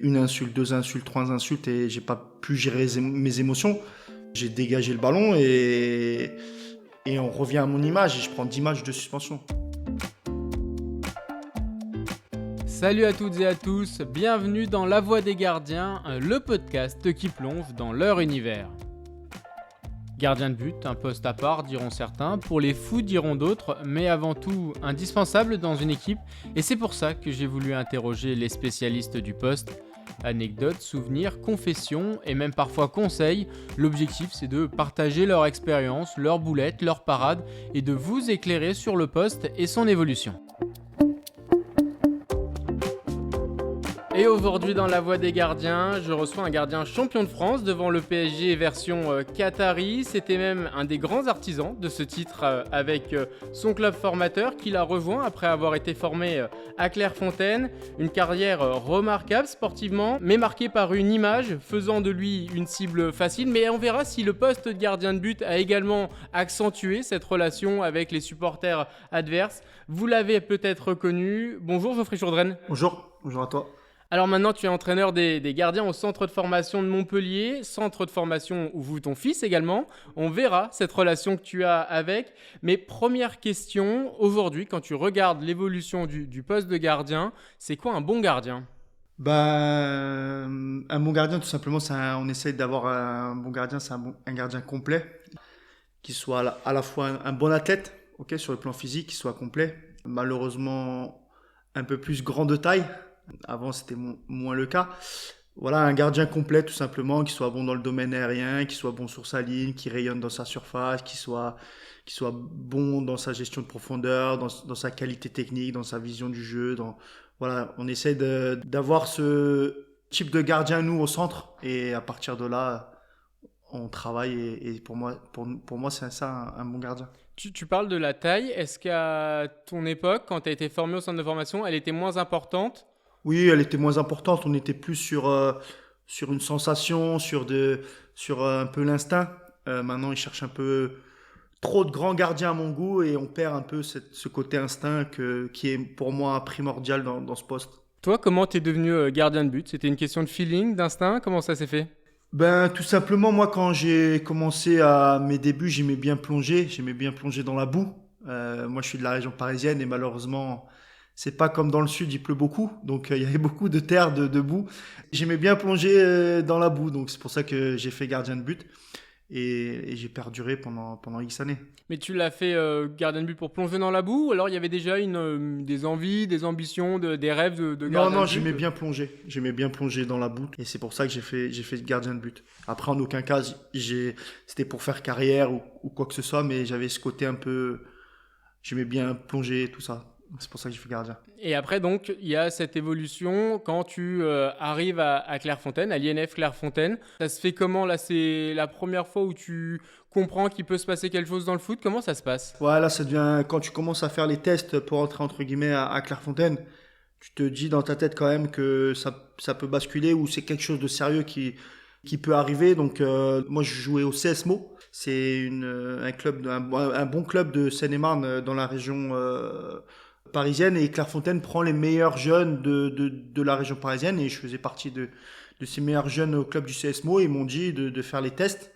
Une insulte, deux insultes, trois insultes et j'ai pas pu gérer mes émotions. J'ai dégagé le ballon et on revient à mon image et je prends 10 matchs de suspension. Salut à toutes et à tous, bienvenue dans La Voix des Gardiens, le podcast qui plonge dans leur univers. Gardien de but, un poste à part diront certains, pour les fous diront d'autres, mais avant tout indispensable dans une équipe, et c'est pour ça que j'ai voulu interroger les spécialistes du poste. Anecdotes, souvenirs, confessions et même parfois conseils, l'objectif c'est de partager leur expérience, leurs boulettes, leurs parades et de vous éclairer sur le poste et son évolution. Et aujourd'hui dans La Voix des Gardiens, je reçois un gardien champion de France devant le PSG version Qatari. C'était même un des grands artisans de ce titre avec son club formateur qu'il a rejoint après avoir été formé à Clairefontaine. Une carrière remarquable sportivement, mais marquée par une image faisant de lui une cible facile. Mais on verra si le poste de gardien de but a également accentué cette relation avec les supporters adverses. Vous l'avez peut-être reconnu. Bonjour Geoffrey Chourdren. Bonjour à toi. Alors maintenant, tu es entraîneur des gardiens au centre de formation de Montpellier, centre de formation où joue ton fils également. On verra cette relation que tu as avec. Mais première question, aujourd'hui, quand tu regardes l'évolution du poste de gardien, c'est quoi un bon gardien ? Un bon gardien, tout simplement, on essaye d'avoir un bon gardien, c'est un gardien complet, qui soit à la fois un bon athlète, sur le plan physique, qui soit complet. Malheureusement, un peu plus grand de taille. Avant, c'était moins le cas. Voilà, un gardien complet, tout simplement, qui soit bon dans le domaine aérien, qui soit bon sur sa ligne, qui rayonne dans sa surface, qui soit bon dans sa gestion de profondeur, dans sa qualité technique, dans sa vision du jeu. Voilà, on essaie d'avoir ce type de gardien, nous, au centre. Et à partir de là, on travaille. Et pour moi c'est ça, un bon gardien. Tu parles de la taille. Est-ce qu'à ton époque, quand tu as été formé au centre de formation, elle était moins importante ? Oui, elle était moins importante. On était plus sur une sensation, sur un peu l'instinct. Maintenant, ils cherchent un peu trop de grands gardiens à mon goût et on perd un peu ce côté instinct qui est pour moi primordial dans ce poste. Toi, comment t'es devenu gardien de but ? C'était une question de feeling, d'instinct ? Comment ça s'est fait ? Tout simplement, moi, quand j'ai commencé à mes débuts, j'aimais bien plonger dans la boue. Moi, je suis de la région parisienne et malheureusement, c'est pas comme dans le sud, il pleut beaucoup, donc il y avait beaucoup de terre, de boue. J'aimais bien plonger dans la boue, donc c'est pour ça que j'ai fait gardien de but et j'ai perduré pendant X années. Mais tu l'as fait gardien de but pour plonger dans la boue ou alors il y avait déjà des envies, des ambitions, des rêves de gardien de but ? Non, j'aimais bien plonger dans la boue et c'est pour ça que j'ai fait gardien de but. Après, en aucun cas, c'était pour faire carrière ou quoi que ce soit, mais j'avais ce côté un peu, j'aimais bien plonger, tout ça. C'est pour ça que j'ai fait gardien. Et après, donc, il y a cette évolution quand tu arrives à Clairefontaine, à l'INF Clairefontaine. Ça se fait comment là ? C'est la première fois où tu comprends qu'il peut se passer quelque chose dans le foot. Comment ça se passe ? Voilà, ça devient, quand tu commences à faire les tests pour entrer entre guillemets à Clairefontaine, tu te dis dans ta tête quand même que ça peut basculer ou c'est quelque chose de sérieux qui peut arriver. Donc, moi, je jouais au CSMO. C'est un bon club de Seine-et-Marne dans la région parisienne et Clairefontaine prend les meilleurs jeunes de la région parisienne et je faisais partie de ces meilleurs jeunes au club du CSMO et ils m'ont dit de faire les tests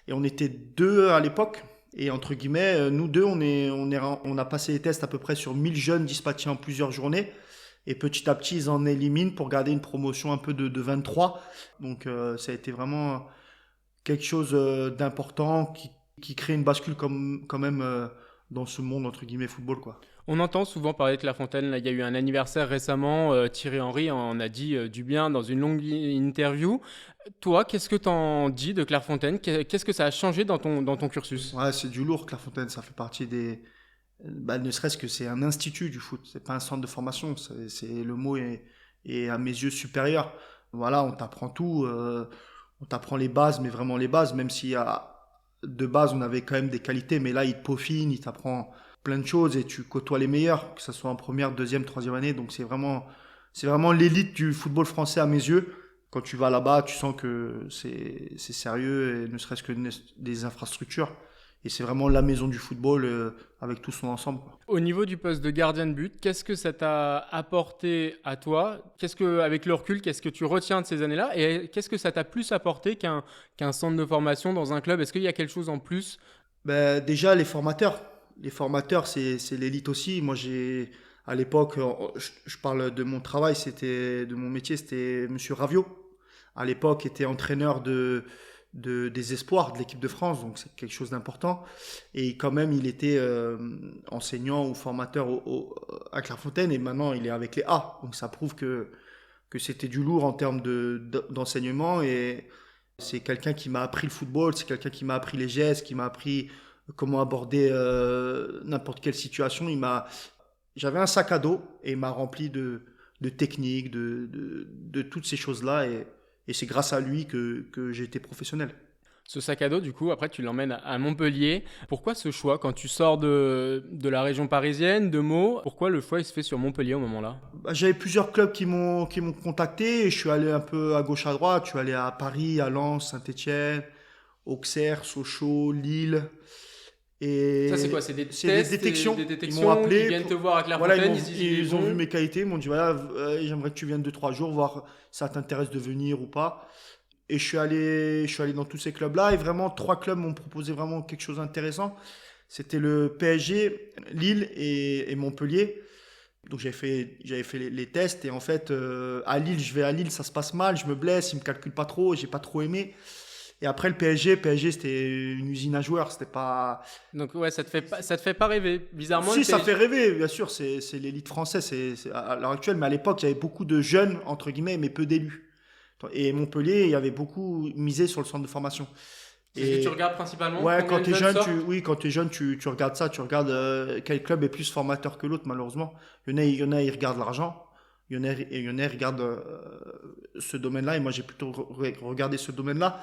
et on était deux à l'époque et entre guillemets nous deux on a passé les tests à peu près sur 1000 jeunes dispatchés en plusieurs journées et petit à petit ils en éliminent pour garder une promotion un peu de 23 donc ça a été vraiment quelque chose d'important qui crée une bascule quand même dans ce monde entre guillemets football quoi. On entend souvent parler de Clairefontaine. Là, il y a eu un anniversaire récemment. Thierry Henry en a dit du bien dans une longue interview. Toi, qu'est-ce que t'en dis de Clairefontaine ? Qu'est-ce que ça a changé dans ton cursus ? Ouais, c'est du lourd, Clairefontaine. Ça fait partie ne serait-ce que c'est un institut du foot. C'est pas un centre de formation. Le mot est à mes yeux supérieur. Voilà, on t'apprend tout. On t'apprend les bases, mais vraiment les bases. Même si de base, on avait quand même des qualités. Mais là, il te peaufine, il t'apprend plein de choses et tu côtoies les meilleurs, que ce soit en première, deuxième, troisième année. Donc c'est vraiment l'élite du football français à mes yeux. Quand tu vas là-bas, tu sens que c'est sérieux et ne serait-ce que des infrastructures. Et c'est vraiment la maison du football avec tout son ensemble, quoi. Au niveau du poste de gardien de but, qu'est-ce que ça t'a apporté à toi? Avec le recul, qu'est-ce que tu retiens de ces années-là? Et qu'est-ce que ça t'a plus apporté qu'un centre de formation dans un club? Est-ce qu'il y a quelque chose en plus? Ben, déjà, les formateurs. Les formateurs, c'est l'élite aussi. Moi, à l'époque, je parle de mon travail, de mon métier, c'était Monsieur Raviot. À l'époque, était entraîneur des espoirs de l'équipe de France, donc c'est quelque chose d'important. Et quand même, il était enseignant ou formateur à Clairefontaine, et maintenant, il est avec les A. Donc ça prouve que c'était du lourd en termes d'enseignement, et c'est quelqu'un qui m'a appris le football, c'est quelqu'un qui m'a appris les gestes, qui m'a appris comment aborder n'importe quelle situation. J'avais un sac à dos et il m'a rempli de techniques, de toutes ces choses-là, et c'est grâce à lui que j'ai été professionnel. Ce sac à dos, du coup, après, tu l'emmènes à Montpellier. Pourquoi ce choix? Quand tu sors de la région parisienne, de Meaux, pourquoi le choix il se fait sur Montpellier au moment-là? Bah, j'avais plusieurs clubs qui m'ont contacté, et je suis allé un peu à gauche à droite. Je suis allé à Paris, à Lens, Saint-Étienne, Auxerre, Sochaux, Lille. Ça, c'est quoi? Et C'est des c'est des tests, détections. des Ils m'ont détections, appelé. ils viennent te voir à Voilà, Clairefontaine, ils se disent il est ils ont vu bon. mes qualités, ils m'ont dit voilà, j'aimerais que tu viennes 2 3 jours, voir si ça t'intéresse de venir ou pas. Et je suis allé dans tous ces clubs-là, et vraiment 3 clubs m'ont proposé vraiment quelque chose d'intéressant. C'était le PSG, Lille et Montpellier. Donc j'avais fait les tests, et en fait à Lille, je vais à Lille, ça se passe mal, je me blesse, ils me calculent pas trop, j'ai pas trop aimé. Et après le PSG c'était une usine à joueurs, c'était pas. Donc ouais, ça te fait pas rêver. Bizarrement, Si, le ça PSG. fait rêver, bien sûr, c'est l'élite française, c'est à l'heure actuelle, mais à l'époque il y avait beaucoup de jeunes entre guillemets, mais peu d'élus. Et Montpellier, il y avait beaucoup misé sur le centre de formation. C'est ce que tu Et regardes principalement? ouais, Combien quand de t'es jeunes jeune, sortent? oui, quand t'es jeune, tu regardes ça, tu regardes quel club est plus formateur que l'autre, malheureusement. Il y en a, ils regardent l'argent. Il y en a, ils regardent ce domaine-là, et moi j'ai plutôt regardé ce domaine-là.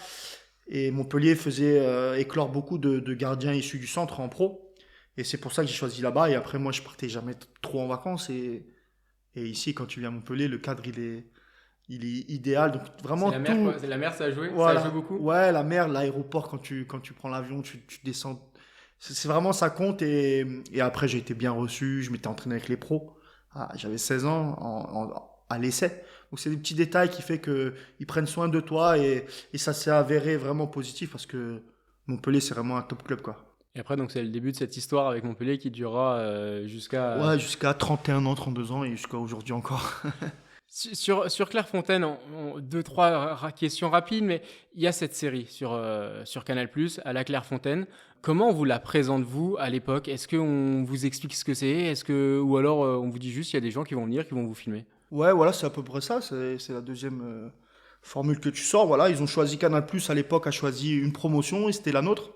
Et Montpellier faisait éclore beaucoup de gardiens issus du centre en pro. Et c'est pour ça que j'ai choisi là-bas. Et après, moi, je partais jamais trop en vacances. Et ici, quand tu viens à Montpellier, le cadre, il est idéal. Donc C'est vraiment la mer, tout. quoi. C'est la mer, ça a joué? Ça a joué Voilà. beaucoup? Ouais, la mer, l'aéroport, quand tu prends l'avion, tu descends. C'est vraiment, ça compte. Et après, j'ai été bien reçu. Je m'étais entraîné avec les pros. Ah, j'avais 16 ans à l'essai. Donc c'est des petits détails qui fait que ils prennent soin de toi, et ça s'est avéré vraiment positif, parce que Montpellier, c'est vraiment un top club, quoi. Et après, donc c'est le début de cette histoire avec Montpellier qui durera jusqu'à. Ouais, jusqu'à 31 ans, 32 ans, et jusqu'à aujourd'hui encore. Sur Clairefontaine, deux, trois questions rapides, mais il y a cette série sur Canal+, à la Clairefontaine. Comment on vous la présente, vous, à l'époque? Est-ce qu'on vous explique ce que c'est? Ou alors on vous dit juste il y a des gens qui vont venir, qui vont vous filmer? Ouais, voilà, c'est à peu près ça. C'est la deuxième formule que tu sors. Voilà, ils ont choisi Canal+, à l'époque, a choisi une promotion, et c'était la nôtre.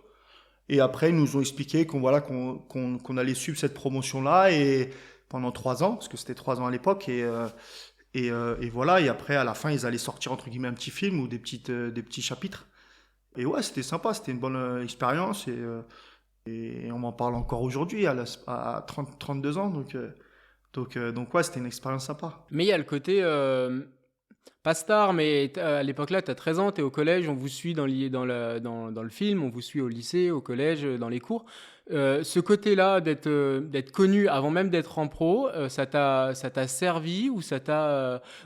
Et après, ils nous ont expliqué qu'on allait suivre cette promotion-là, et pendant 3 ans, parce que c'était 3 ans à l'époque, et voilà. Et après, à la fin, ils allaient sortir entre guillemets un petit film ou des petits chapitres. Et ouais, c'était sympa, c'était une bonne expérience, et on m'en parle encore aujourd'hui à 32 ans. Donc ouais, c'était une expérience sympa. Mais il y a le côté, pas star, mais à l'époque là, tu as 13 ans, tu es au collège, on vous suit dans le film, on vous suit au lycée, au collège, dans les cours. Ce côté-là d'être connu avant même d'être en pro, ça t'a servi, ou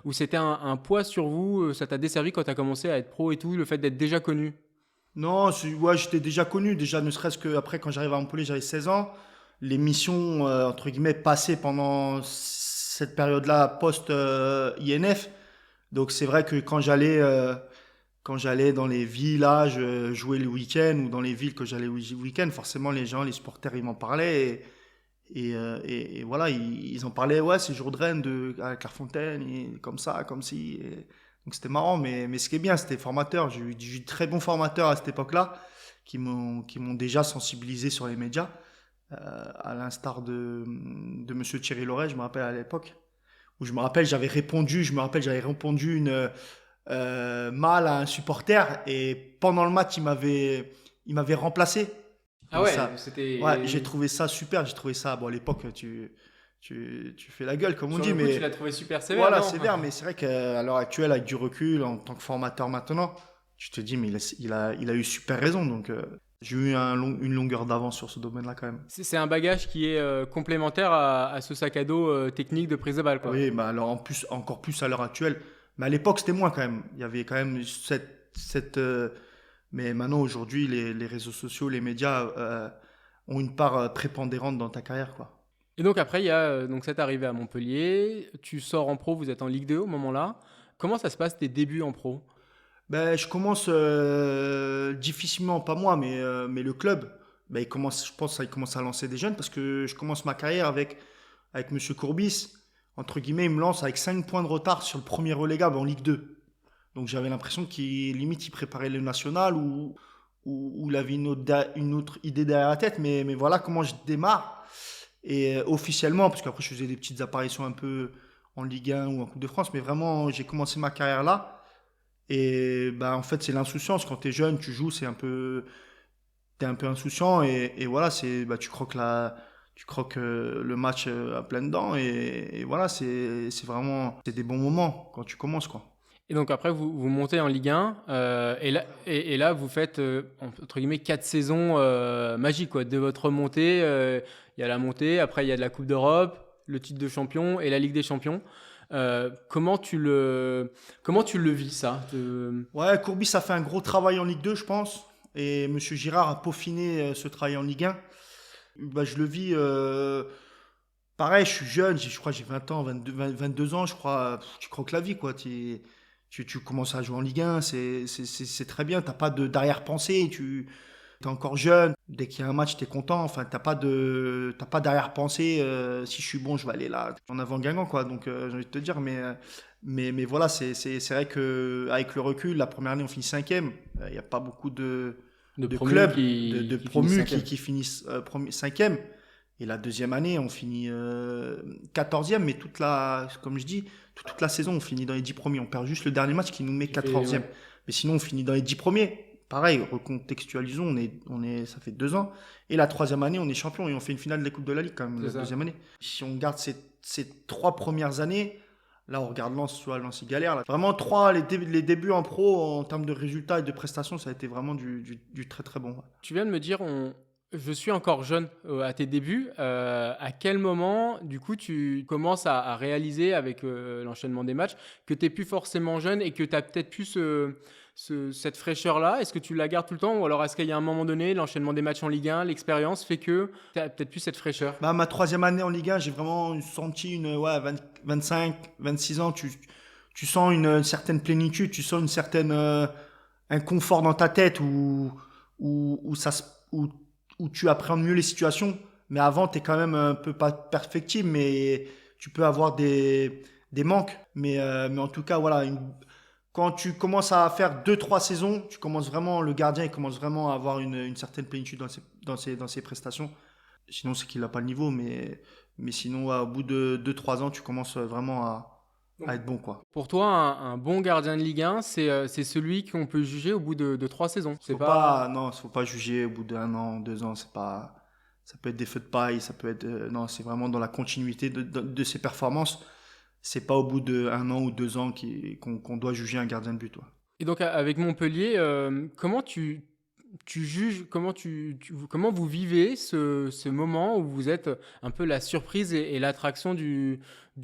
ou c'était un poids sur vous, ça t'a desservi quand tu as commencé à être pro et tout, le fait d'être déjà connu? Non, ouais, j'étais déjà connu, déjà ne serait-ce que après, quand j'arrive à Montpellier, j'avais 16 ans. Les missions, entre guillemets, passées pendant cette période-là, post-INF. Donc c'est vrai que quand j'allais dans les villages jouer le week-end, ou dans les villes que j'allais le week-end, forcément les gens, les supporters, ils m'en parlaient, et voilà, ils en parlaient, ouais, c'est Jourdain à Clairefontaine, et comme ça, comme si. Donc c'était marrant, mais ce qui est bien, c'était formateur. J'ai eu de très bons formateurs à cette époque-là, qui m'ont déjà sensibilisé sur les médias, à l'instar de Monsieur Thierry Loret, je me rappelle à l'époque, où j'avais répondu mal à un supporter, et pendant le match, il m'avait remplacé. Ah Et ouais, ça, c'était. ouais, j'ai trouvé ça super. J'ai trouvé ça, bon, à l'époque, tu fais la gueule, comme on Sur dit, le coup, tu mais l'as trouvé super sévère, voilà, non? sévère. Mais c'est vrai qu'à l'heure actuelle, avec du recul, en tant que formateur maintenant, tu te dis, mais il a eu super raison. Donc J'ai eu une longueur d'avance sur ce domaine-là quand même. C'est un bagage qui est complémentaire à ce sac à dos technique de prise de balle, quoi. Oui, bah alors encore plus à l'heure actuelle. Mais à l'époque, c'était moins quand même. Il y avait quand même mais maintenant, aujourd'hui, les réseaux sociaux, les médias ont une part prépondérante dans ta carrière, quoi. Et donc après, il y a donc cette arrivée à Montpellier, tu sors en pro, vous êtes en Ligue 2 au moment-là. Comment ça se passe tes débuts en pro? Ben, je commence difficilement, pas moi, mais le club. Ben, je pense qu'il commence à lancer des jeunes parce que je commence ma carrière avec Monsieur Courbis. Entre guillemets, il me lance avec 5 points de retard sur le premier relégable en Ligue 2. Donc j'avais l'impression il préparait le national ou il avait une autre idée derrière la tête. Mais voilà comment je démarre. Et officiellement, parce qu'après je faisais des petites apparitions un peu en Ligue 1 ou en Coupe de France, mais vraiment j'ai commencé ma carrière là. Et bah, en fait, c'est l'insouciance. Quand tu es jeune, tu joues, t'es un peu insouciant. Et voilà, bah, tu croques le match à pleines dents. Et voilà, c'est des bons moments quand tu commences, quoi. Et donc après, vous montez en Ligue 1, et là, vous faites, entre guillemets, 4 saisons magiques, quoi. De votre montée, il y a la montée, après il y a de la Coupe d'Europe, le titre de champion et la Ligue des Champions. Comment tu le vis, ça? Ouais, Courbis a fait un gros travail en Ligue 2, je pense. Et Monsieur Girard a peaufiné ce travail en Ligue 1. Bah, je le vis. Pareil, je suis jeune, je crois que j'ai 20 ans, 22 ans, je crois. Tu croques la vie, quoi. Tu commences à jouer en Ligue 1, c'est très bien. T'as pas d'arrière-pensée, tu es encore jeune. Dès qu'il y a un match, tu es content. Enfin, t'as pas d'arrière-pensée. Si je suis bon, je vais aller là. En avant gagnant, quoi. Donc, j'ai envie de te dire, mais voilà, c'est vrai qu'avec le recul, la première année, on finit cinquième. Il n'y a pas beaucoup de promus clubs, qui de finissent promus cinquième. qui finissent cinquième. Et la deuxième année, on finit 14e, mais comme je dis, toute la saison, on finit dans les 10 premiers. On perd juste le dernier match qui nous met 14e. Ouais. Mais sinon, on finit dans les 10 premiers. Pareil, recontextualisons, ça fait 2 ans. Et la troisième année, on est champion et on fait une finale de la Coupe de la Ligue quand même, la deuxième année. Si on garde ces 3 premières années, là, on regarde Lens, Lens, il galère. Là. Vraiment, les débuts en pro, en termes de résultats et de prestations, ça a été vraiment du très très bon. Tu viens de me dire, je suis encore jeune à tes débuts. À quel moment, du coup, tu commences à réaliser avec l'enchaînement des matchs que tu n'es plus forcément jeune et que tu as peut-être plus cette fraîcheur-là? Est-ce que tu la gardes tout le temps ou alors est-ce qu'il y a un moment donné, l'enchaînement des matchs en Ligue 1, l'expérience fait que tu as peut-être plus cette fraîcheur? Bah, ma troisième année en Ligue 1, j'ai vraiment senti 25, 26 ans, tu sens une certaine plénitude, tu sens une certaine un confort dans ta tête où, ça, où tu appréhendes mieux les situations. Mais avant, tu es quand même un peu pas perfectible, mais tu peux avoir des manques. Mais en tout cas, voilà, quand tu commences à faire 2, 3 saisons, le gardien il commence vraiment à avoir une certaine plénitude dans ses prestations. Sinon, c'est qu'il n'a pas le niveau, mais sinon, ouais, au bout de 2, 3 ans, tu commences vraiment à être bon, quoi. Pour toi, un bon gardien de Ligue 1, c'est celui qu'on peut juger au bout de 3 saisons. Non, faut pas juger au bout d'1 an, 2 ans, ça peut être des feux de paille, ça peut être, non, c'est vraiment dans la continuité de ses performances. C'est pas au bout de 1 an ou 2 ans qu'on doit juger un gardien de but, ouais. Et donc avec Montpellier, comment tu juges, comment vous vivez ce moment où vous êtes un peu la surprise et l'attraction du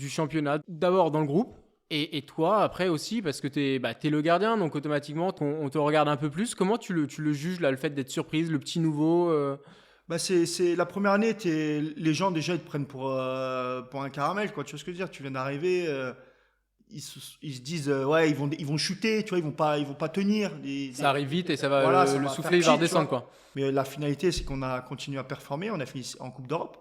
championnat? D'abord dans le groupe, et toi après aussi, parce que t'es le gardien, donc automatiquement on te regarde un peu plus. Comment tu le juges, là, le fait d'être surprise, le petit nouveau Bah c'est la première année, les gens déjà ils te prennent pour un caramel, quoi. Tu vois ce que je veux dire? Tu viens d'arriver, ils se disent ouais ils vont chuter, tu vois, ils vont pas tenir. Ça arrive vite et ça va, Voilà, le ça va soufflet il faire va cheat, tu redescendre, vois. quoi. Mais la finalité, c'est qu'on a continué à performer, on a fini en Coupe d'Europe.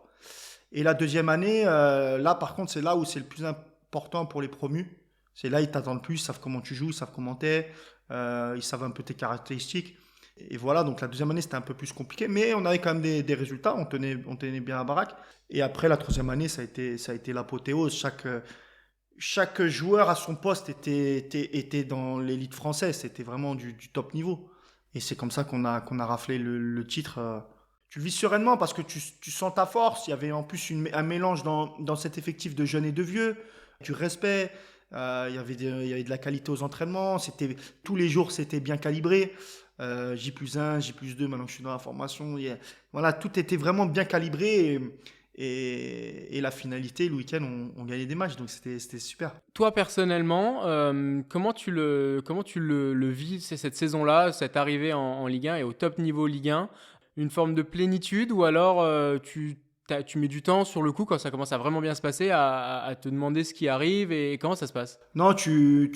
Et la deuxième année, là par contre, c'est là où c'est le plus important pour les promus. C'est là ils t'attendent plus, ils savent comment tu joues, ils savent comment t'es, ils savent un peu tes caractéristiques. Et voilà, donc la deuxième année, c'était un peu plus compliqué, mais on avait quand même des résultats, on tenait bien la baraque. Et après, la troisième année, ça a été l'apothéose. Chaque joueur à son poste était dans l'élite française, c'était vraiment du top niveau. Et c'est comme ça qu'on a raflé le titre. Tu le vis sereinement parce que tu sens ta force. Il y avait en plus un mélange dans cet effectif de jeunes et de vieux, du respect. Il y avait de la qualité aux entraînements. Tous les jours, c'était bien calibré. J+1, J+2, maintenant que je suis dans la formation. Voilà, tout était vraiment bien calibré. Et la finalité, le week-end, on gagnait des matchs. Donc, c'était super. Toi, personnellement, comment tu le vis, cette saison-là, cette arrivée en Ligue 1 et au top niveau Ligue 1? Une forme de plénitude ou alors tu mets du temps sur le coup quand ça commence à vraiment bien se passer à te demander ce qui arrive et comment ça se passe? Non, tu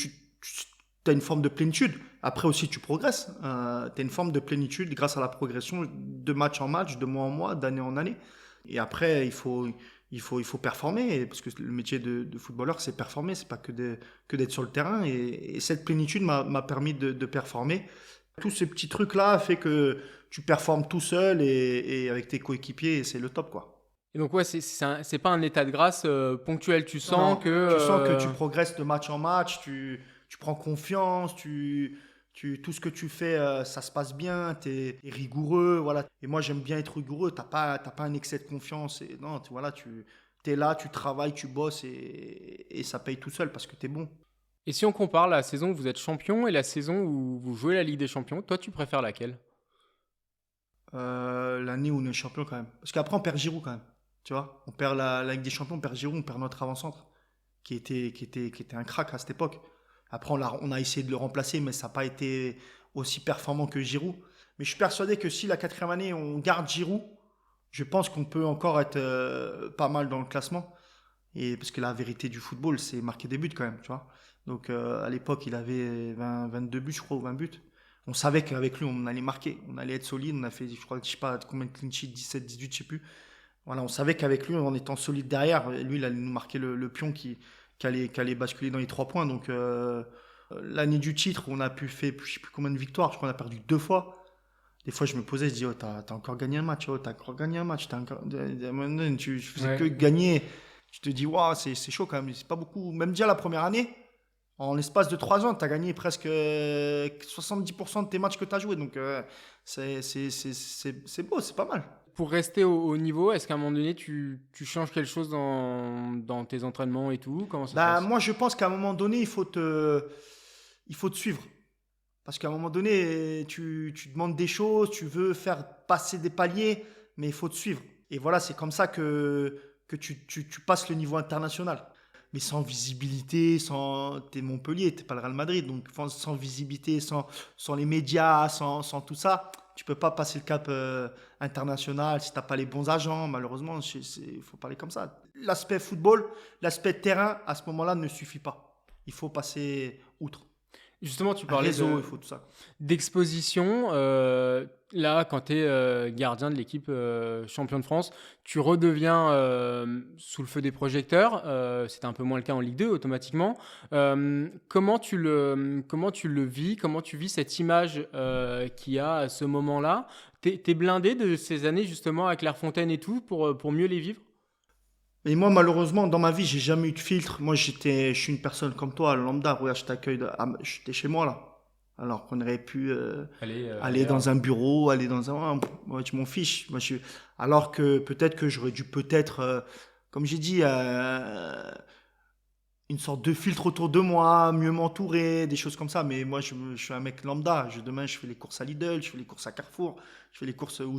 as une forme de plénitude. Après aussi, tu progresses. Tu as une forme de plénitude grâce à la progression de match en match, de mois en mois, d'année en année. Et après, il faut performer. Parce que le métier de footballeur, c'est performer. C'est pas que d'être sur le terrain. Et cette plénitude m'a permis de performer. Tous ces petits trucs-là fait que tu performes tout seul et avec tes coéquipiers. Et c'est le top, quoi. Et donc ouais, c'est pas un état de grâce ponctuel. Tu sens Non, que tu sens que tu progresses de match en match, tu prends confiance, tout ce que tu fais, ça se passe bien, tu es rigoureux. Voilà. Et moi, j'aime bien être rigoureux, t'as pas un excès de confiance. Non, voilà, tu es là, tu travailles, tu bosses et ça paye tout seul parce que tu es bon. Et si on compare la saison où vous êtes champion et la saison où vous jouez la Ligue des Champions, toi tu préfères laquelle? L'année où on est champion quand même. Parce qu'après, on perd Giroud quand même. Tu vois, on perd la Ligue des Champions, on perd Giroud, on perd notre avant-centre qui était un crack à cette époque. Après, on a essayé de le remplacer, mais ça n'a pas été aussi performant que Giroud. Mais je suis persuadé que si la quatrième année, on garde Giroud, je pense qu'on peut encore être pas mal dans le classement. Et parce que la vérité du football, c'est marquer des buts quand même, tu vois. Donc à l'époque, il avait 22 buts, je crois, ou 20 buts. On savait qu'avec lui, on allait marquer, on allait être solide. On a fait, je crois, je sais pas combien de clean sheets, 17, 18, je sais plus. Voilà, on savait qu'avec lui, en étant solide derrière, lui, il allait nous marquer le pion qui allait basculer dans les 3 points. Donc, l'année du titre, on a pu faire, je sais plus combien de victoires, je crois qu'on a perdu 2 fois. Des fois, je me posais, je dis, oh, t'as encore gagné un match, oh, t'as encore gagné un match, tu faisais que gagner. Tu te dis, waouh, c'est chaud quand même, c'est pas beaucoup. Même déjà la première année, en l'espace de 3 ans, t'as gagné presque 70% de tes matchs que t'as joué. Donc, c'est beau, c'est pas mal. Pour rester au niveau, est-ce qu'à un moment donné, tu changes quelque chose dans tes entraînements et tout? Comment ça se passe? Moi, je pense qu'à un moment donné, il faut te suivre. Parce qu'à un moment donné, tu demandes des choses, tu veux faire passer des paliers, mais il faut te suivre. Et voilà, c'est comme ça que tu passes le niveau international. Mais sans visibilité, t'es Montpellier, t'es pas le Real Madrid, donc sans visibilité, sans les médias, sans tout ça, tu peux pas passer le cap international si t'as pas les bons agents. Malheureusement, il faut parler comme ça. L'aspect football, l'aspect terrain, à ce moment-là, ne suffit pas. Il faut passer outre. Justement, tu Un parlais réseau, il faut tout ça. d'exposition. Là, quand tu es gardien de l'équipe champion de France, tu redeviens sous le feu des projecteurs. C'était un peu moins le cas en Ligue 2 automatiquement. Comment tu le vis? Comment tu vis cette image qu'il y a à ce moment-là? T'es blindé de ces années justement à Clairefontaine et tout pour mieux les vivre? Mais moi, malheureusement, dans ma vie, j'ai jamais eu de filtre. Moi, je suis une personne comme toi, lambda. Regarde, je t'accueille. J'étais chez moi, là. Alors qu'on aurait pu aller dans un bureau, aller dans un. Moi, je m'en fiche. Alors que peut-être que j'aurais dû, comme j'ai dit, une sorte de filtre autour de moi, mieux m'entourer, des choses comme ça. Mais moi, je suis un mec lambda. Demain, je fais les courses à Lidl, je fais les courses à Carrefour, je fais les courses où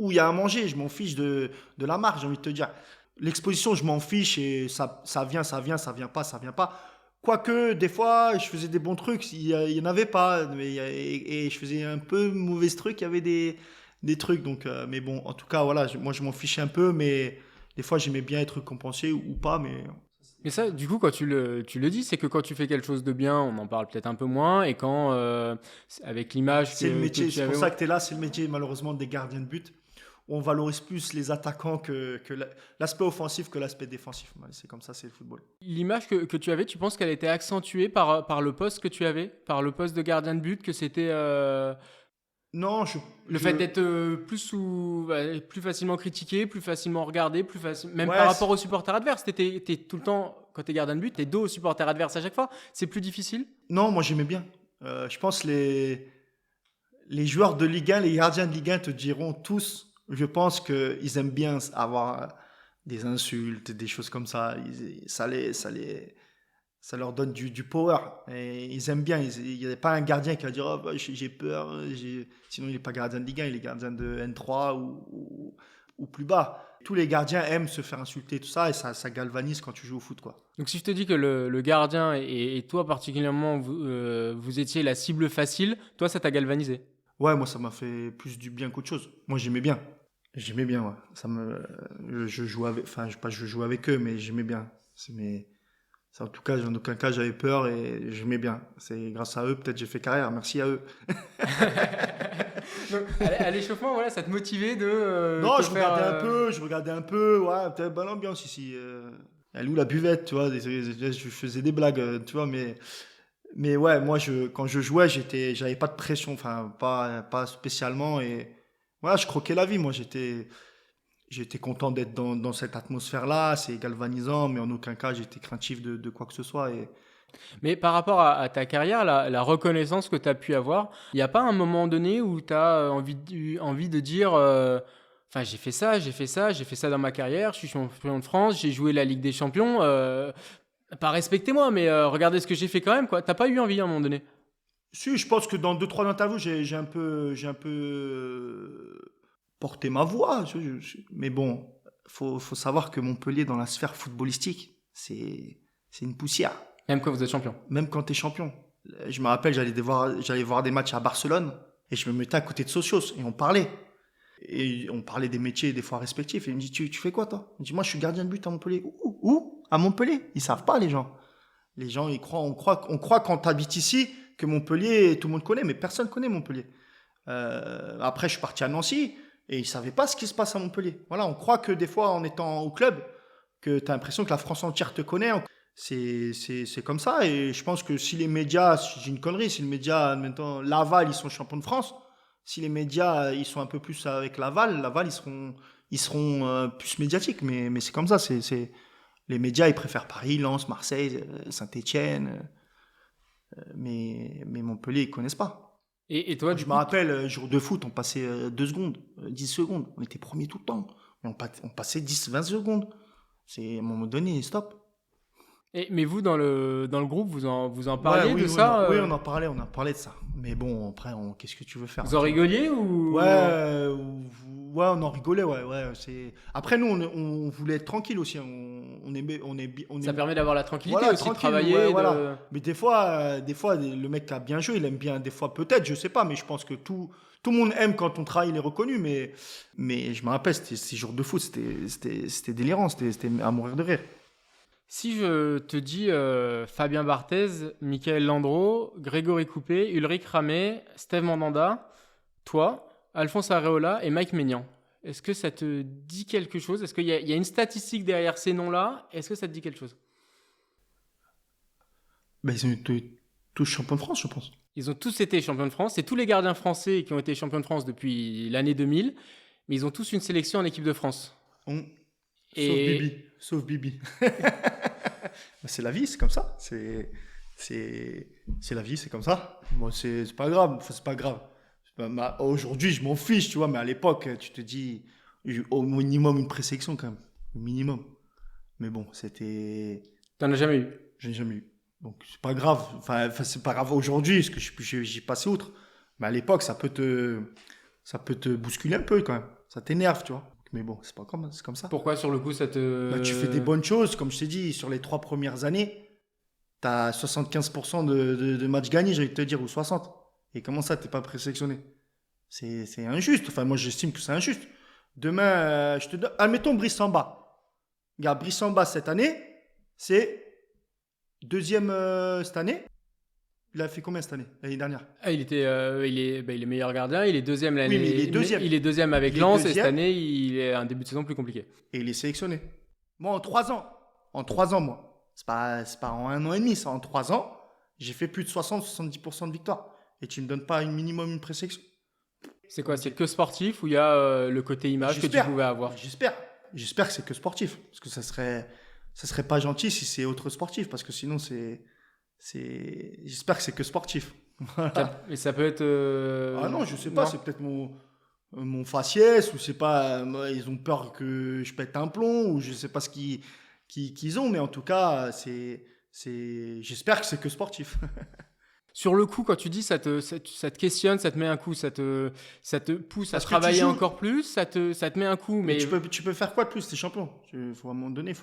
il y a à manger. Je m'en fiche de la marque, j'ai envie de te dire. L'exposition, je m'en fiche et ça vient, ça vient pas, ça vient pas. Quoique, des fois, je faisais des bons trucs, il y en avait pas. Et je faisais un peu mauvais trucs, il y avait des trucs. Donc, mais bon, en tout cas, voilà, moi, je m'en fichais un peu, mais des fois, j'aimais bien être compensé ou pas. Mais ça, du coup, quand tu le dis, c'est que quand tu fais quelque chose de bien, on en parle peut-être un peu moins, et quand, avec l'image c'est le métier, que tu c'est pour avais... ça que tu es là, c'est le métier, malheureusement, des gardiens de but. On valorise plus les attaquants que l'aspect offensif que l'aspect défensif. C'est comme ça, c'est le football. L'image que tu avais, tu penses qu'elle était accentuée par le poste que tu avais, par le poste de gardien de but, que c'était Non, le fait d'être plus facilement critiqué, plus facilement regardé, même Ouais, par rapport aux supporters adverses. T'es tout le temps, quand t'es gardien de but, t'es dos aux supporters adverses à chaque fois. C'est plus difficile? Non, moi j'aimais bien. Je pense les joueurs de Ligue 1, les gardiens de Ligue 1 te diront tous, je pense qu'ils aiment bien avoir des insultes, des choses comme ça. Ça leur donne du power. Et ils aiment bien. Il n'y a pas un gardien qui va dire oh, bah, j'ai peur. Sinon, il n'est pas gardien de Ligue 1, il est gardien de N3 ou plus bas. Tous les gardiens aiment se faire insulter, tout ça, et ça galvanise quand tu joues au foot, quoi. Donc si je te dis que le gardien et toi particulièrement, vous étiez la cible facile, toi ça t'a galvanisé. Ouais, moi, ça m'a fait plus du bien qu'autre chose. Moi, j'aimais bien. J'aimais bien, ouais. Je jouais avec, enfin, pas je jouais avec eux, mais j'aimais bien. En tout cas, en aucun cas, j'avais peur et j'aimais bien. C'est grâce à eux, peut-être j'ai fait carrière. Merci à eux. Donc, à l'échauffement, voilà, ça te motivait de Non, te je faire, regardais un peu. Ouais, peut-être bonne ambiance ici. Elle est où la buvette, tu vois. Je faisais des blagues, tu vois, mais ouais, moi, quand je jouais, j'avais pas de pression, enfin, pas spécialement. Et voilà, je croquais la vie. Moi, j'étais content d'être dans cette atmosphère-là. C'est galvanisant, mais en aucun cas, j'étais craintif de quoi que ce soit. Mais par rapport à ta carrière, la reconnaissance que tu as pu avoir, il n'y a pas un moment donné où tu as envie de dire enfin, j'ai fait ça, j'ai fait ça, j'ai fait ça dans ma carrière, je suis champion de France, j'ai joué la Ligue des Champions. Pas respectez-moi, mais regardez ce que j'ai fait quand même, quoi. T'as pas eu envie à un moment donné? Si, je pense que dans deux, trois interviews, j'ai un peu porté ma voix. Mais bon, faut savoir que Montpellier, dans la sphère footballistique, c'est une poussière. Même quand vous êtes champion. Même quand tu es champion. Je me rappelle, j'allais voir des matchs à Barcelone et je me mettais à côté de Socios et on parlait. Et on parlait des métiers des fois respectifs. Et il me dit, tu fais quoi toi? Il me dit, moi je suis gardien de but à Montpellier. Où? À Montpellier. Ils savent pas les gens. Les gens, on croit quand tu habites ici que Montpellier, tout le monde connaît, mais personne connaît Montpellier. Après, je suis parti à Nancy et ils savaient pas ce qui se passe à Montpellier. Voilà, on croit que des fois, en étant au club, que tu as l'impression que la France entière te connaît. C'est comme ça. Et je pense que si les médias, j'ai une connerie, si les médias, maintenant, Laval, ils sont champions de France, si les médias, ils sont un peu plus avec Laval, ils seront plus médiatiques. Mais c'est comme ça. Les médias, ils préfèrent Paris, Lens, Marseille, Saint-Étienne. Mais Montpellier, ils connaissent pas. Et toi, Je me rappelle, jour de foot, on passait 2 secondes, 10 secondes. On était premiers tout le temps. Mais on passait 10, 20 secondes. C'est à un moment donné, stop. mais vous, dans le groupe, vous en parliez de ça? Oui, on en parlait de ça. Mais bon, après, qu'est-ce que tu veux faire? Vous en rigoliez ou? Ouais, on en rigolait, ouais. Après, nous, on voulait être tranquille aussi. Ça permet d'avoir la tranquillité voilà, aussi, de tranquille, travailler. ouais, voilà. Mais des fois, le mec qui a bien joué, il aime bien. Des fois, peut-être, je sais pas, mais je pense que tout le monde aime quand ton travail il est reconnu. Mais je me rappelle, ces jours de foot, c'était délirant, c'était à mourir de rire. Si je te dis Fabien Barthez, Michael Landreau, Grégory Coupé, Ulrich Ramé, Steve Mandanda, toi, Alphonse Areola et Mike Maignan, est-ce que ça te dit quelque chose? Est-ce qu'il y a une statistique derrière ces noms-là? Est-ce que ça te dit quelque chose? Ben, ils ont été tous champions de France, je pense. Ils ont tous été champions de France. C'est tous les gardiens français qui ont été champions de France depuis l'année 2000, mais ils ont tous une sélection en équipe de France. Sauf Bibi. C'est la vie, c'est comme ça. C'est la vie, c'est comme ça. Moi, c'est pas grave. Enfin, c'est pas grave. Aujourd'hui, je m'en fiche, tu vois. Mais à l'époque, tu te dis au minimum une présélection quand même. Au minimum. Mais bon, c'était. T'en as jamais eu? Je n'ai jamais eu. Donc, c'est pas grave. Enfin, c'est pas grave aujourd'hui, parce que j'ai passé outre. Mais à l'époque, ça peut te bousculer un peu quand même. Ça t'énerve, tu vois. Mais bon, c'est comme ça. Pourquoi sur le coup ça te... Tu fais des bonnes choses, comme je t'ai dit, sur les 3 premières années, tu as 75% de matchs gagnés, j'ai envie de te dire, ou 60. Et comment ça, t'es pas présélectionné? C'est injuste. Enfin, moi, j'estime que c'est injuste. Demain, je te donne... Admettons Brice Samba. Regarde, Brice Samba, cette année, c'est deuxième cette année. Il a fait combien cette année? L'année dernière? Il est meilleur gardien, il est deuxième l'année. Oui, mais il est deuxième. Il est deuxième avec Lens et cette année, il est un début de saison plus compliqué. Et il est sélectionné. Moi, en 3 ans, moi. C'est pas en 1 an et demi, c'est en 3 ans. J'ai fait plus de 60-70% de victoires. Et tu me donnes pas un minimum une présélection? C'est quoi? C'est que sportif ou il y a le côté image que tu pouvais avoir? J'espère que c'est que sportif. Parce que ça serait pas gentil si c'est autre sportif. Parce que sinon, j'espère que c'est que sportif. Voilà. Et ça peut être... Ah non, je sais pas, c'est peut-être mon faciès, ou c'est pas, ils ont peur que je pète un plomb, ou je sais pas ce qu'ils ont, mais en tout cas, J'espère que c'est que sportif. Sur le coup, quand tu dis ça te questionne, ça te met un coup, ça te pousse Parce à que tu travailler joues- encore plus, ça te met un coup, mais tu peux faire quoi de plus? T'es champion. Faut, à un moment donné,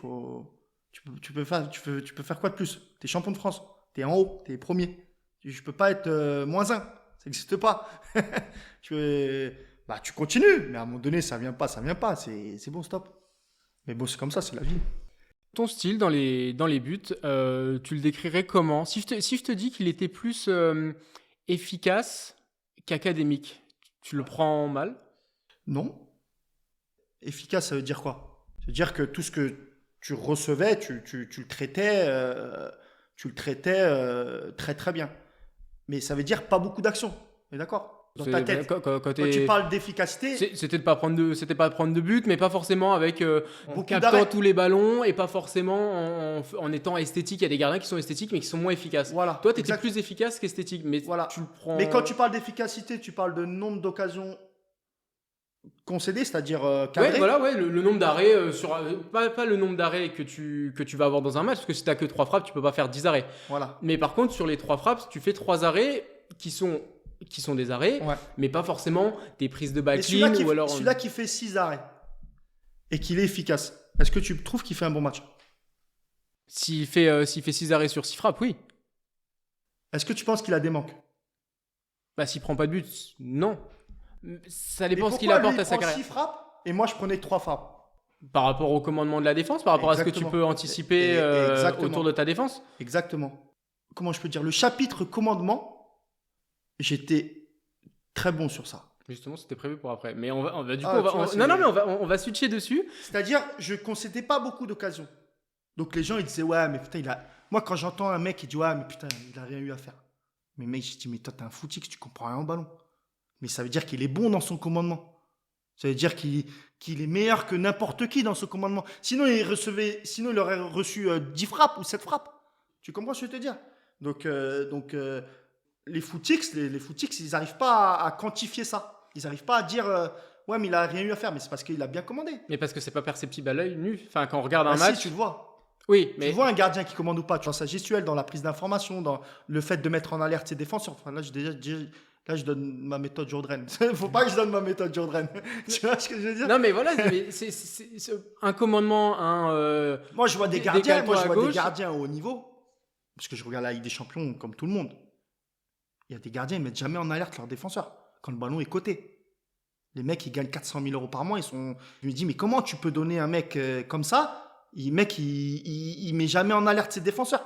tu peux faire quoi de plus? T'es champion de France. T'es en haut. T'es premier. Je peux pas être moins un. Ça n'existe pas. Tu continues. Mais à un moment donné, ça vient pas. C'est bon, stop. Mais bon, c'est comme ça, c'est la vie. ton style dans les buts, tu le décrirais comment? Si je te dis qu'il était plus efficace qu'académique, tu le prends mal? Non. Efficace, ça veut dire quoi? Ça veut dire que tout ce que tu recevais, tu le traitais très très bien. Mais ça veut dire pas beaucoup d'actions. On est d'accord? Dans ta tête. Quand tu parles d'efficacité, C'était de pas prendre de but, mais pas forcément avec en Beaucoup captant d'arrêts. tous les ballons et pas forcément en étant esthétique. Il y a des gardiens qui sont esthétiques mais qui sont moins efficaces. voilà. Toi, tu étais Exact. plus efficace qu'esthétique, mais Voilà. tu le prends. Mais quand tu parles d'efficacité, tu parles de nombre d'occasions concédées, c'est-à-dire cadrées. Ouais, voilà, ouais, le nombre d'arrêts pas le nombre d'arrêts que tu vas avoir dans un match, parce que si t'as que 3 frappes, tu peux pas faire 10 arrêts. Voilà. Mais par contre, sur les 3 frappes, tu fais 3 arrêts qui sont des arrêts, Ouais. mais pas forcément des prises de balle Mais clean ou alors. celui-là qui fait 6 arrêts et qu'il est efficace, est-ce que tu trouves qu'il fait un bon match? S'il fait 6 arrêts sur 6 frappes, oui. Est-ce que tu penses qu'il a des manques? Bah, s'il prend pas de but, non. Ça Mais dépend ce qu'il pourquoi lui, apporte à sa il prend carrière. 6 frappes et moi je prenais 3 frappes? Par rapport au commandement de la défense, par rapport à ce que tu Exactement. peux anticiper Exactement. autour de ta défense. Exactement. Comment je peux dire? Le chapitre commandement, j'étais très bon sur ça. Justement, c'était prévu pour après. Mais on va du coup, Ah, on va, tu vois, on- c'est- non, mais on va switcher dessus. C'est-à-dire, je ne concédais pas beaucoup d'occasions. Donc les gens, ils disaient, ouais, mais putain, Moi, quand j'entends un mec qui dit, ouais, mais putain, il a rien eu à faire. Mais mec, je dis, mais toi, t'es un footix, tu comprends rien au ballon. Mais ça veut dire qu'il est bon dans son commandement. Ça veut dire qu'il est meilleur que n'importe qui dans ce commandement. Sinon, il aurait reçu 10 frappes ou 7 frappes. Tu comprends ce que je veux te dire? Donc, les footix, ils n'arrivent pas à quantifier ça. Ils n'arrivent pas à dire, ouais, mais il a rien eu à faire. Mais c'est parce qu'il a bien commandé. Mais parce que c'est pas perceptible à l'œil nu. Enfin, quand on regarde un Ah, match. si, tu le vois. Oui, mais. Tu vois un gardien qui commande ou pas, dans sa gestuelle, dans la prise d'information, dans le fait de mettre en alerte ses défenseurs. Enfin, là, je donne ma méthode Jourdain. Faut pas que je donne ma méthode Jourdain. Tu vois ce que je veux dire? Non, mais voilà, c'est un commandement, Moi, je vois des gardiens, décale-toi à gauche. au haut niveau. Parce que je regarde la Ligue des Champions comme tout le monde. Il y a des gardiens, ils mettent jamais en alerte leurs défenseurs quand le ballon est coté. Les mecs, ils gagnent 400 000 € par mois. Je me dis, mais comment tu peux donner un mec comme ça? Il met jamais en alerte ses défenseurs.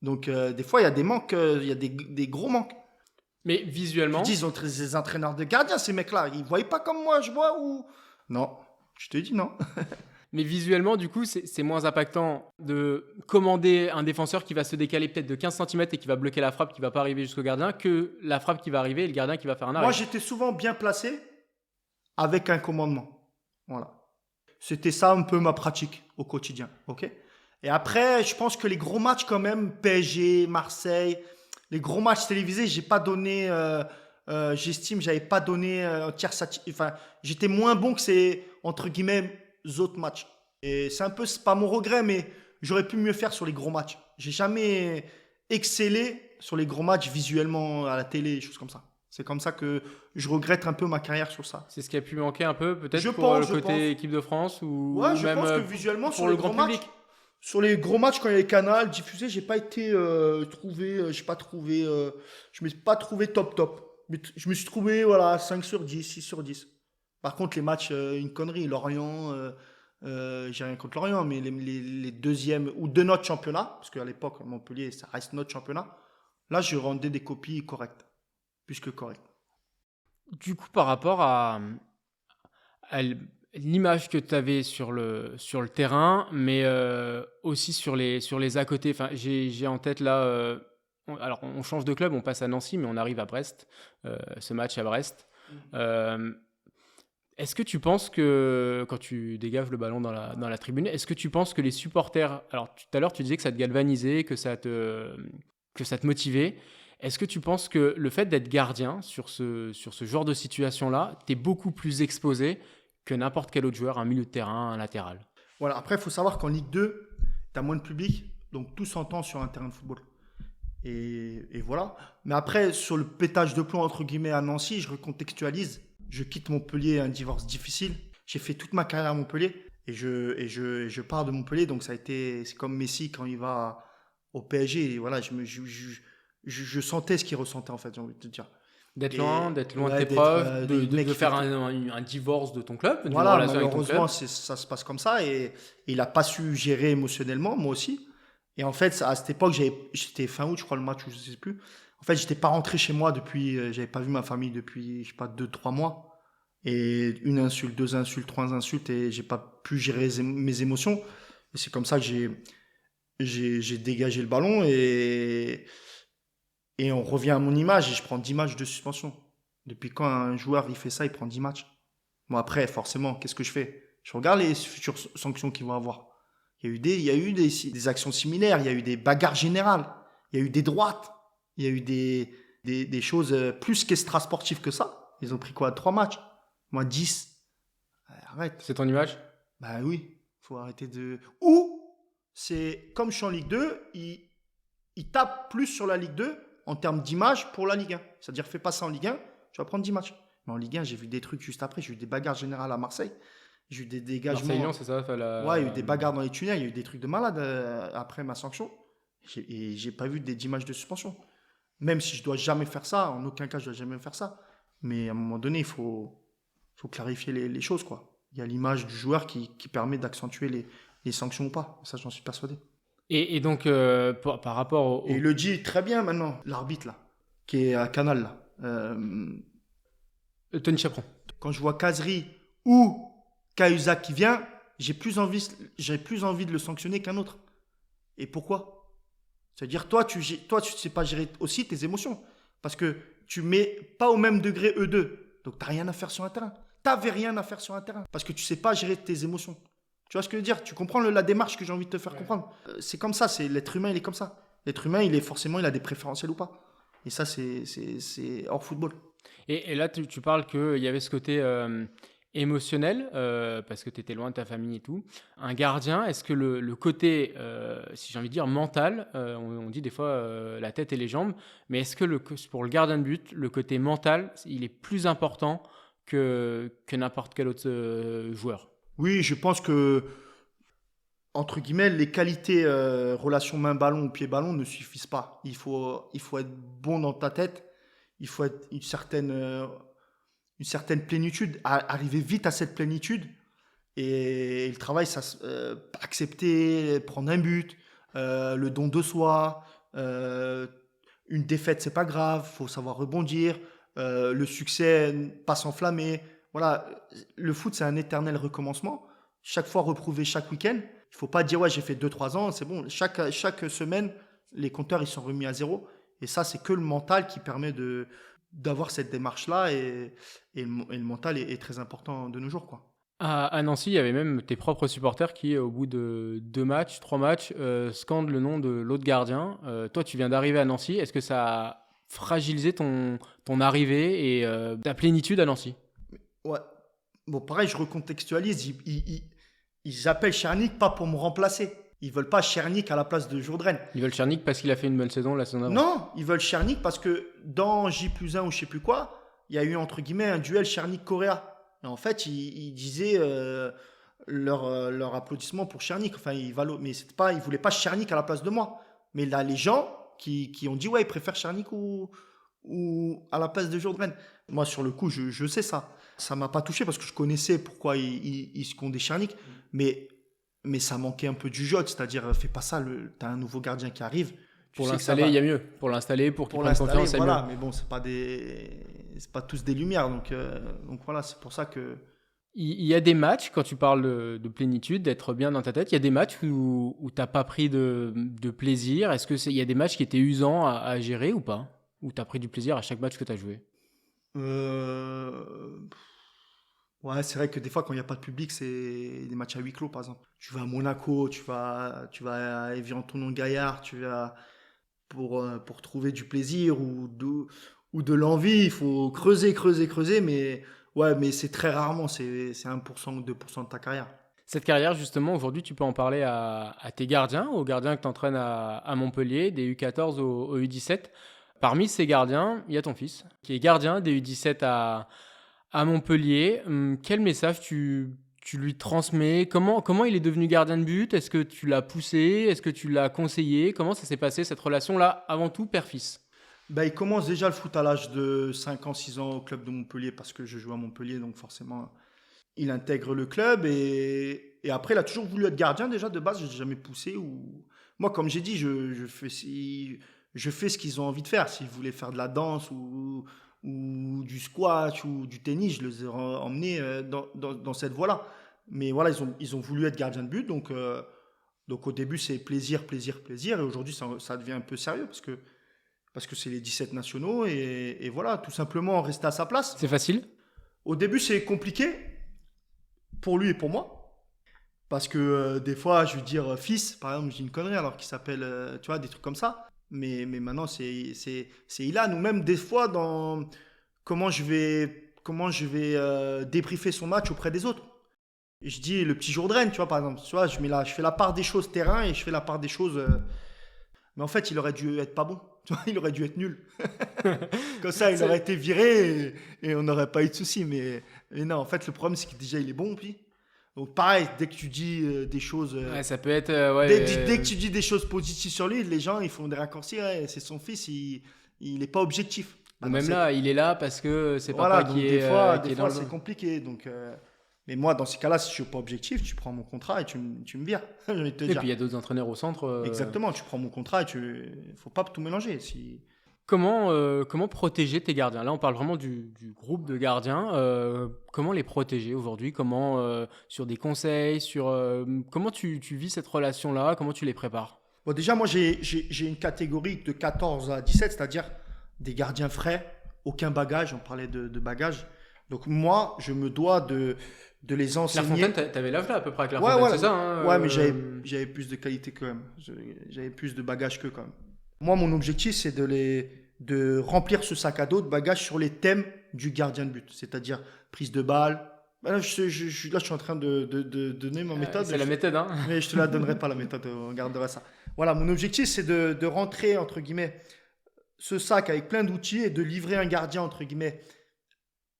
Donc, des fois, il y a des manques, il y a des gros manques. Mais visuellement. Tu dis, ils ont des entraîneurs de gardiens, ces mecs-là. Ils ne voient pas comme moi, je vois ou. Non, je te dis non. Mais visuellement, du coup, c'est moins impactant de commander un défenseur qui va se décaler peut-être de 15 cm et qui va bloquer la frappe qui va pas arriver jusqu'au gardien que la frappe qui va arriver et le gardien qui va faire un arrêt. Moi, j'étais souvent bien placé avec un commandement. Voilà. C'était ça un peu ma pratique au quotidien. Ok. Et après, je pense que les gros matchs quand même, PSG, Marseille, les gros matchs télévisés, j'ai pas donné, j'estime, j'avais pas donné entière satisfaction. Enfin, j'étais moins bon que ces, entre guillemets, autres matchs. Et c'est pas mon regret, mais j'aurais pu mieux faire sur les gros matchs. J'ai jamais excellé sur les gros matchs visuellement à la télé, choses comme ça. C'est comme ça que je regrette un peu ma carrière sur ça. C'est ce qui a pu manquer un peu, peut-être Je pour pense, le je côté pense. équipe de France ou Ouais, je même pense que visuellement, pour sur le les grand gros public. matchs, sur les gros matchs, quand il y a les canals diffusés, j'ai pas été trouvé, je me suis pas trouvé top. Mais je me suis trouvé, voilà, 5 sur 10, 6 sur 10. Par contre, les matchs, une connerie, Lorient, j'ai rien contre Lorient, mais les deuxièmes, ou de notre championnat, parce qu'à l'époque, Montpellier, ça reste notre championnat, là, je rendais des copies correctes, plus que correctes. Du coup, par rapport à l'image que tu avais sur le terrain, mais aussi sur les à côté. Enfin, j'ai en tête là. Alors, on change de club, on passe à Nancy, mais on arrive à Brest. Ce match à Brest. Est-ce que tu penses que quand tu dégages le ballon dans la tribune, est-ce que tu penses que les supporters. Alors, tout à l'heure, tu disais que ça te galvanisait, que ça te motivait. Est-ce que tu penses que le fait d'être gardien sur ce genre de situation-là, tu es beaucoup plus exposé que n'importe quel autre joueur, un milieu de terrain, un latéral? Voilà, après, il faut savoir qu'en Ligue 2, tu as moins de public, Donc tout s'entend sur un terrain de football. Et voilà. Mais après, sur le pétage de plomb, entre guillemets, à Nancy, je recontextualise. Je quitte Montpellier, un divorce difficile. J'ai fait toute ma carrière à Montpellier et je pars de Montpellier. Donc c'est comme Messi quand il va au PSG. Et voilà, je sentais ce qu'il ressentait en fait, j'ai envie de te dire. D'être Et loin de ouais, tes proches, des mecs de qui faire font- un divorce de ton club, d'une Voilà, relation avec ton club. malheureusement, ça se passe comme ça et il n'a pas su gérer émotionnellement, moi aussi. Et en fait, à cette époque, j'étais fin août, je crois, le match, ou je sais plus. En fait, j'étais pas rentré chez moi depuis, j'avais pas vu ma famille depuis, je sais pas, 2, 3 mois. Et une insulte, 2 insultes, 3 insultes, et j'ai pas pu gérer mes émotions. Et c'est comme ça que j'ai dégagé le ballon et on revient à mon image et je prends 10 matchs de suspension. Depuis quand un joueur il fait ça, il prend 10 matchs. Bon, après, forcément, qu'est-ce que je fais? Je regarde les futures sanctions qu'ils vont avoir. Il y a eu des actions similaires, il y a eu des bagarres générales, il y a eu des droites, il y a eu des choses plus qu'extra-sportives que ça. Ils ont pris quoi? 3 matchs? Moi, 10. Arrête. C'est ton image? Bah oui, faut arrêter de. Ou, c'est comme je suis en Ligue 2, ils tapent plus sur la Ligue 2 en termes d'image pour la Ligue 1. C'est-à-dire, fais pas ça en Ligue 1, tu vas prendre 10 matchs. Mais en Ligue 1, j'ai vu des trucs juste après. J'ai eu des bagarres générales à Marseille. J'ai eu des dégagements. Marseille-Lyon, c'est ça? Ouais, il y a eu des bagarres dans les tunnels. Il y a eu des trucs de malade après ma sanction. Et j'ai pas vu des 10 matchs de suspension. Même si je dois jamais faire ça, en aucun cas je dois jamais faire ça. Mais à un moment donné, il faut clarifier les choses, quoi. Il y a l'image du joueur qui permet d'accentuer les sanctions ou pas. Ça, j'en suis persuadé. Et donc, par rapport Et il le dit très bien maintenant, l'arbitre, là, qui est à Canal, là. Tony Chaperon. Quand je vois Kazri ou Cahuzac qui vient, j'ai plus envie de le sanctionner qu'un autre. Et pourquoi? C'est-à-dire, toi, tu sais pas gérer aussi tes émotions. Parce que tu mets pas au même degré eux deux. Donc, tu n'as rien à faire sur un terrain. Tu n'avais rien à faire sur un terrain. Parce que tu sais pas gérer tes émotions. Tu vois ce que je veux dire? Tu comprends la démarche que j'ai envie de te faire comprendre? C'est comme ça. L'être humain, il est comme ça. L'être humain, il a des préférentiels ou pas. Et ça, c'est hors football. Et là, tu parles qu'il y avait ce côté émotionnel, parce que tu étais loin de ta famille et tout. Un gardien, est-ce que le côté, si j'ai envie de dire, mental, on dit des fois la tête et les jambes, mais est-ce que pour le gardien de but, le côté mental, il est plus important que n'importe quel autre joueur? Oui, je pense que, entre guillemets, les qualités relation main-ballon ou pied-ballon ne suffisent pas. Il faut être bon dans ta tête. Il faut être une certaine plénitude, arriver vite à cette plénitude. Et le travail, accepter, prendre un but, le don de soi, une défaite, c'est pas grave, faut savoir rebondir, le succès, pas s'enflammer. Voilà, le foot, c'est un éternel recommencement. Chaque fois reprouvé chaque week-end. Il faut pas dire, ouais, j'ai fait 2, 3 ans, c'est bon. Chaque semaine, les compteurs, ils sont remis à zéro. Et ça, c'est que le mental qui permet d'avoir cette démarche-là. Et le mental est très important de nos jours, quoi. À Nancy, il y avait même tes propres supporters qui, au bout de 2 matchs, 3 matchs, scandent le nom de l'autre gardien. Toi, tu viens d'arriver à Nancy. Est-ce que ça a fragilisé ton arrivée et ta plénitude à Nancy? Ouais. Bon, pareil, je recontextualise. Ils appellent Chernik pas pour me remplacer. Ils veulent pas Chernik à la place de Jourdain. Ils veulent Chernik parce qu'il a fait une bonne saison la saison d'avant. Non, ils veulent Chernik parce que dans J+1 ou je sais plus quoi, il y a eu entre guillemets un duel Chernik-Correa. Et en fait, ils disaient leur applaudissement pour Chernik. Enfin, mais ils voulaient pas Chernik à la place de moi. Mais là, les gens qui ont dit ouais, ils préfèrent Chernik ou à la place de Jourdain. Moi, sur le coup, je sais ça. Ça m'a pas touché parce que je connaissais pourquoi ils secondaient Chernik. Mais ça manquait un peu du jeu, c'est-à-dire fais pas ça, t'as un nouveau gardien qui arrive. Pour l'installer, il y a mieux. Pour l'installer, pour qu'il prenne confiance, c'est voilà, mieux. mais bon, c'est pas tous des lumières, donc voilà, c'est pour ça que. Il y a des matchs, quand tu parles de plénitude, d'être bien dans ta tête, il y a des matchs où t'as pas pris de plaisir. Est-ce que il y a des matchs qui étaient usants à gérer ou pas? Où t'as pris du plaisir à chaque match que t'as joué? Ouais, c'est vrai que des fois, quand il n'y a pas de public, c'est des matchs à huis clos, par exemple. Tu vas à Monaco, tu vas à Évian-Tonon-Gaillard, tu vas pour trouver du plaisir ou de l'envie. Il faut creuser, mais ouais, mais c'est très rarement, c'est 1% ou 2% de ta carrière. Cette carrière, justement, aujourd'hui, tu peux en parler à tes gardiens, aux gardiens que tu entraînes à Montpellier, des U14 au U17. Parmi ces gardiens, il y a ton fils, qui est gardien des U17 à Montpellier. Quel message tu lui transmets? Comment il est devenu gardien de but? Est-ce que tu l'as poussé? Est-ce que tu l'as conseillé? Comment ça s'est passé, cette relation-là, avant tout, père-fils? Bah, il commence déjà le foot à l'âge de 5 ans, 6 ans au club de Montpellier parce que je joue à Montpellier, donc forcément, il intègre le club et après, il a toujours voulu être gardien déjà de base, je n'ai jamais poussé. Moi, comme j'ai dit, je fais ce qu'ils ont envie de faire. S'ils voulaient faire de la danse ou du squash ou du tennis, je les ai emmenés dans cette voie-là. Mais voilà, ils ont voulu être gardien de but, donc au début, c'est plaisir, plaisir, plaisir. Et aujourd'hui, ça devient un peu sérieux parce que c'est les 17 nationaux et voilà, tout simplement rester à sa place. C'est facile? Au début, c'est compliqué pour lui et pour moi. Parce que des fois, je veux dire fils, par exemple, je dis une connerie alors qu'il s'appelle, tu vois, des trucs comme ça. Mais maintenant, c'est Ilan. Ou même des fois, dans comment je vais débriefer son match auprès des autres. Je dis le petit Jourdain, tu vois, par exemple. Tu vois, je fais la part des choses terrain et je fais la part des choses. Mais en fait, il aurait dû être pas bon. Tu vois, il aurait dû être nul. Comme ça, il aurait été viré et on n'aurait pas eu de soucis. Mais non, en fait, le problème, c'est que déjà, il est bon, puis. Donc, pareil, dès que tu dis des choses. Ouais, ça peut être... Dès que tu dis des choses positives sur lui, les gens, ils font des raccourcis. Ouais, c'est son fils, il n'est pas objectif. Ou Bah non, même là, il est là parce que c'est voilà, papa donc qui des est, fois, qui des est dans fois le... c'est compliqué. Mais moi, dans ces cas-là, si je suis pas objectif, tu prends mon contrat et tu me vires. J'ai envie de te Et dire. puis il y a d'autres entraîneurs au centre. Exactement, tu prends mon contrat et faut pas tout mélanger. Comment protéger tes gardiens? Là, on parle vraiment du groupe de gardiens. Comment les protéger aujourd'hui? Comment, sur des conseils, comment tu vis cette relation-là? Comment tu les prépares? Bon, déjà, moi, j'ai une catégorie de 14 à 17, c'est-à-dire des gardiens frais, aucun bagage. On parlait de bagage. Donc, moi, je me dois de les enseigner. Clairefontaine, t'avais l'âge là à peu près à Ouais, Clairefontaine, ouais, c'est ça, hein, ouais, mais j'avais plus de qualité quand même. J'avais plus de bagages qu'eux quand même. Moi, mon objectif, c'est de remplir ce sac à dos de bagages sur les thèmes du gardien de but, c'est-à-dire prise de balle. Là, je suis en train de donner ma méthode, c'est la méthode, hein. mais je te la donnerai pas la méthode, on gardera ça. Voilà, mon objectif, c'est de rentrer, entre guillemets, ce sac avec plein d'outils et de livrer un gardien, entre guillemets,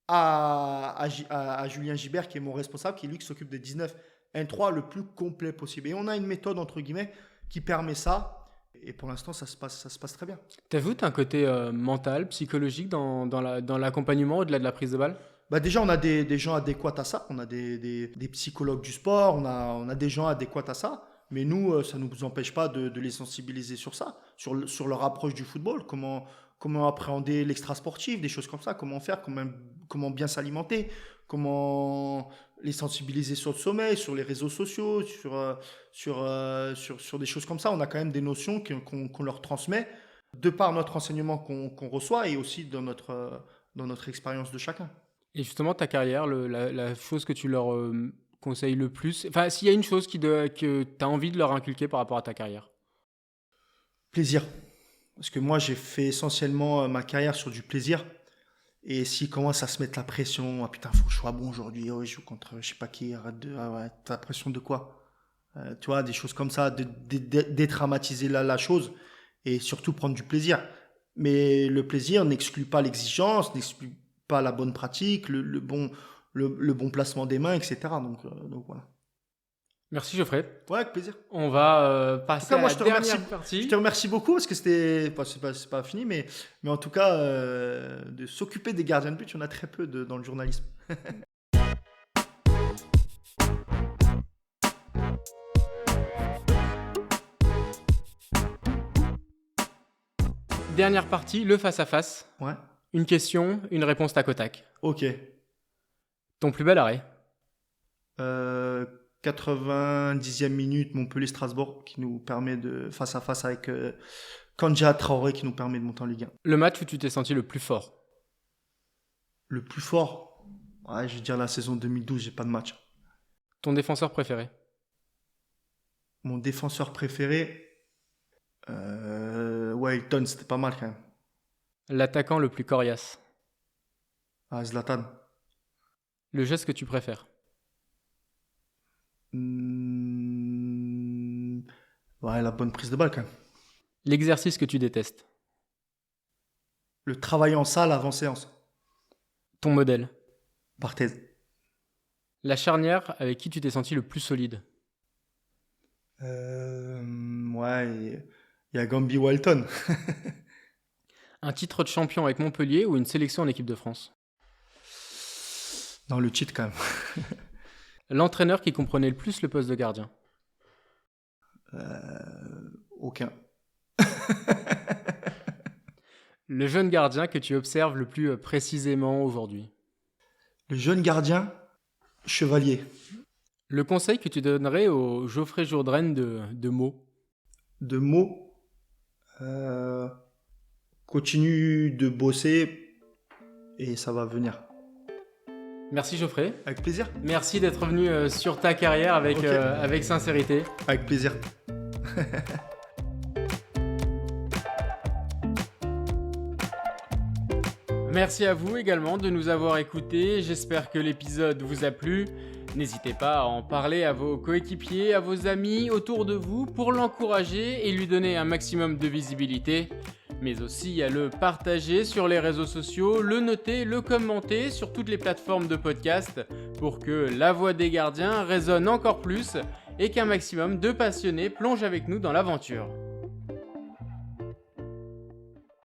à Julien Gibert, qui est mon responsable, qui est lui qui s'occupe des 19 N3 le plus complet possible. Et on a une méthode, entre guillemets, qui permet ça. Et pour l'instant, ça se passe très bien. T'as vu, t'as un côté mental, psychologique dans l'accompagnement au-delà de la prise de balle? Bah déjà, on a des gens adéquats à ça. On a des psychologues du sport, on a des gens adéquats à ça. Mais nous, ça ne nous empêche pas de les sensibiliser sur ça, sur leur approche du football, comment appréhender l'extra-sportif, des choses comme ça, comment faire, comment bien s'alimenter, comment les sensibiliser sur le sommeil, sur les réseaux sociaux, sur des choses comme ça. On a quand même des notions qu'on leur transmet de par notre enseignement qu'on reçoit et aussi dans notre expérience de chacun. Et justement, ta carrière, la chose que tu leur conseilles le plus, enfin, s'il y a une chose que tu as envie de leur inculquer par rapport à ta carrière. Plaisir. Parce que moi, j'ai fait essentiellement ma carrière sur du plaisir. Et s'ils commencent à se mettre la pression, ah putain, faut que je sois bon aujourd'hui, oh, je joue contre je sais pas qui, arrête ah ouais, t'as la pression de quoi? Tu vois, des choses comme ça, dédramatiser la chose et surtout prendre du plaisir. Mais le plaisir n'exclut pas l'exigence, n'exclut pas la bonne pratique, le bon placement des mains, etc. Donc voilà. Merci Geoffrey. Ouais, avec plaisir. On va passer Moi, à la dernière partie. Je te remercie beaucoup parce que c'est pas fini, mais en tout cas, de s'occuper des gardiens de but, il y en a très peu dans le journalisme. Dernière partie, le face-à-face. Ouais. Une question, une réponse tac au tac. Ok. Ton plus bel arrêt? 90e minute, Montpellier-Strasbourg, qui nous permet de face à face avec Kandja Traoré, qui nous permet de monter en Ligue 1. Le match où tu t'es senti le plus fort? Le plus fort, ouais, je vais dire la saison 2012, j'ai pas de match. Ton défenseur préféré? Mon défenseur préféré, ouais, Hilton, c'était pas mal quand même. L'attaquant le plus coriace? Ah, Zlatan. Le geste que tu préfères? Ouais, la bonne prise de balle quand même. L'exercice que tu détestes. Le travail en salle avant séance. Ton modèle. Barthez. La charnière avec qui tu t'es senti le plus solide. Ouais, il y a Gambi Walton. Un titre de champion avec Montpellier ou une sélection en équipe de France. Dans le cheat quand même. L'entraîneur qui comprenait le plus le poste de gardien. Aucun. Le jeune gardien que tu observes le plus précisément aujourd'hui. Le jeune gardien, Chevalier. Le conseil que tu donnerais au Geoffrey Jourdain de Meaux. De mots. Continue de bosser et ça va venir. Merci Geoffrey. Avec plaisir. Merci d'être venu sur ta carrière avec, Ok. avec sincérité. Avec plaisir. Merci à vous également de nous avoir écoutés. J'espère que l'épisode vous a plu. N'hésitez pas à en parler à vos coéquipiers, à vos amis autour de vous pour l'encourager et lui donner un maximum de visibilité. Mais aussi à le partager sur les réseaux sociaux, le noter, le commenter sur toutes les plateformes de podcast pour que la voix des gardiens résonne encore plus et qu'un maximum de passionnés plongent avec nous dans l'aventure.